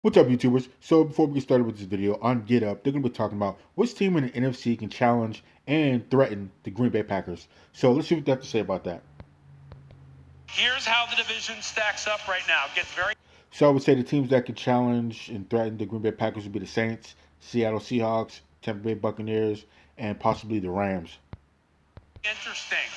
What's up, YouTubers? So before we get started with this video, on Get Up, they're going to be talking about which team in the NFC can challenge and threaten the Green Bay Packers. So let's see what they have to say about that. Here's how the division stacks up right now. It gets very So I would say the teams that could challenge and threaten the Green Bay Packers would be the Saints, Seattle Seahawks, Tampa Bay Buccaneers, and possibly the Rams. interesting.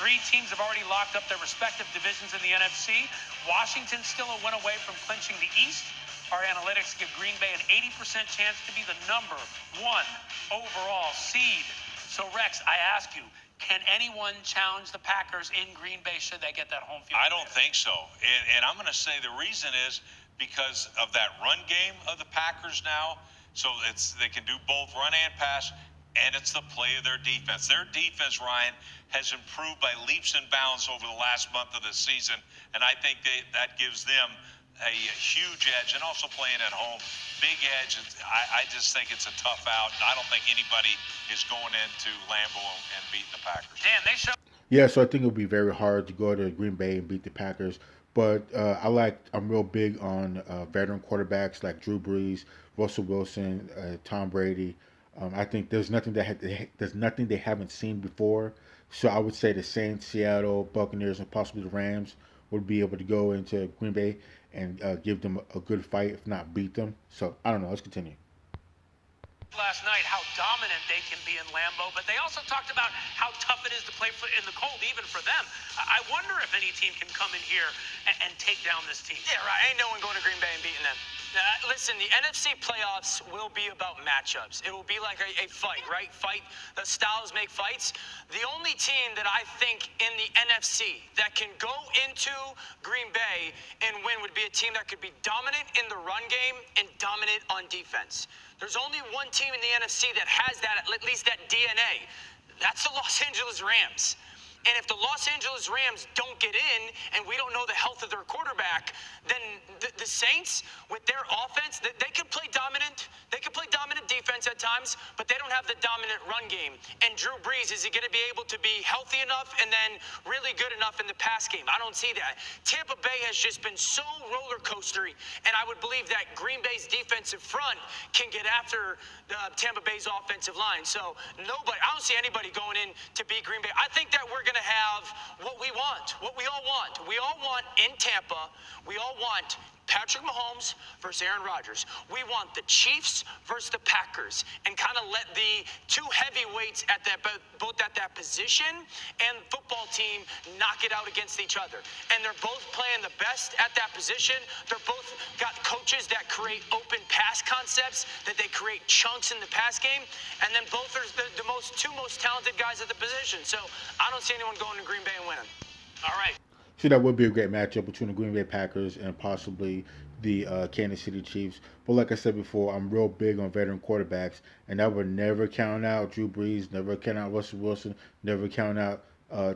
Three teams have already locked up their respective divisions in the NFC. Washington's still a win away from clinching the East. Our analytics give Green Bay an 80% chance to be the number one overall seed. So, Rex, I ask you, can anyone challenge the Packers in Green Bay should they get that home field? I don't think so. And I'm going to say the reason is because of that run game of the Packers now. So they can do both run and pass, and it's the play of their defense. Their defense, Ryan, has improved by leaps and bounds over the last month of the season, and I think that gives them a huge edge, and also playing at home, big edge. I just think it's a tough out, and I don't think anybody is going into Lambeau and beating the Packers. Dan, they show. Yeah, so I think it would be very hard to go to Green Bay and beat the Packers. But I'm real big on veteran quarterbacks like Drew Brees, Russell Wilson, Tom Brady. I think there's nothing they haven't seen before. So I would say the Saints, Seattle, Buccaneers, and possibly the Rams would be able to go into Green Bay and give them a good fight, if not beat them. So I don't know. Let's continue. Last night how dominant they can be in Lambeau, but they also talked about how tough it is to play in the cold, even for them. I wonder if any team can come in here and take down this team. Yeah, right. Ain't no one going to Green Bay and beating them. Listen, the NFC playoffs will be about matchups. It will be like a fight, right? The styles make fights. The only team that I think in the NFC that can go into Green Bay and win would be a team that could be dominant in the run game and dominant on defense. There's only one team in the NFC that has that, at least that DNA. That's the Los Angeles Rams. And if the Los Angeles Rams don't get in and we don't know the health of their quarterback, then the Saints, with their offense, they can play dominant. They can play dominant defense at times, but they don't have the dominant run game. And Drew Brees, is he going to be able to be healthy enough and then really good enough in the pass game? I don't see that. Tampa Bay has just been so roller coastery, and I would believe that Green Bay's defensive front can get after Tampa Bay's offensive line. So I don't see anybody going in to beat Green Bay. I think that we're going to have what we want, what we all want. We all want in Tampa, we all want Patrick Mahomes versus Aaron Rodgers. We want the Chiefs versus the Packers, and kind of let the two heavyweights at both at that position and football team knock it out against each other. And they're both playing the best at that position. They're both got coaches that create open pass concepts, that they create chunks in the pass game, and then both are the two most talented guys at the position. So I don't see anyone going to Green Bay and winning. All right. So that would be a great matchup between the Green Bay Packers and possibly the Kansas City Chiefs. But like I said before, I'm real big on veteran quarterbacks, and I would never count out Drew Brees, never count out Russell Wilson, never count out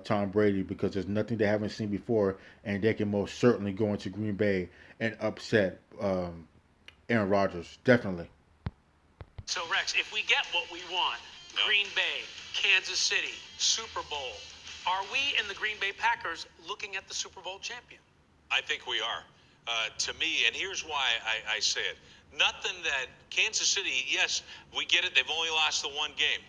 Tom Brady, because there's nothing they haven't seen before, and they can most certainly go into Green Bay and upset Aaron Rodgers. Definitely. So, Rex, if we get what we want, Green Bay, Kansas City, Super Bowl, are we in the Green Bay Packers looking at the Super Bowl champion? I think we are. To me, and here's why I say it. Nothing that Kansas City, yes, we get it. They've only lost the one game.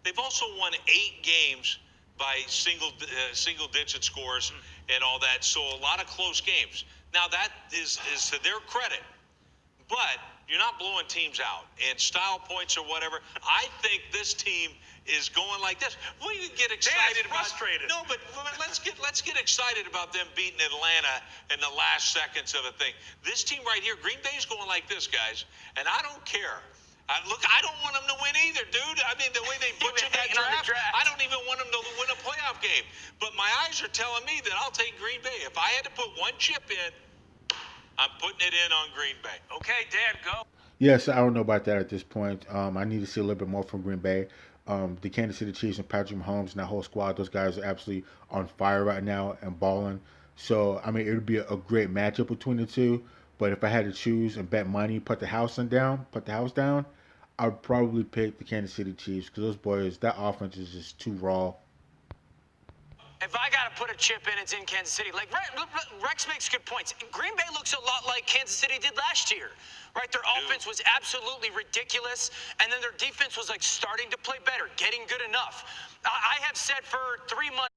They've also won 8 games by single-digit scores and all that. So a lot of close games. Now, that is to their credit. But you're not blowing teams out. And style points or whatever, I think this team is going like this. We get excited about frustrated. No, but let's get excited about them beating Atlanta in the last seconds of a thing. This team right here, Green Bay's going like this, guys, and I don't care. Look, I don't want them to win either, dude. I mean, the way they butchered that draft, I don't even want them to win a playoff game. But my eyes are telling me that I'll take Green Bay. If I had to put one chip in, I'm putting it in on Green Bay. Okay, Dan, go. Yes, I don't know about that at this point. I need to see a little bit more from Green Bay. The Kansas City Chiefs and Patrick Mahomes and that whole squad, those guys are absolutely on fire right now and balling. So, I mean, it would be a great matchup between the two. But if I had to choose and bet money, put the house down, I would probably pick the Kansas City Chiefs, because those boys, that offense is just too raw. If I got to put a chip in, it's in Kansas City. Like, Rex makes good points. Green Bay looks a lot like Kansas City did last year, right? Their offense was absolutely ridiculous, and then their defense was, like, starting to play better, getting good enough. I have said for 3 months,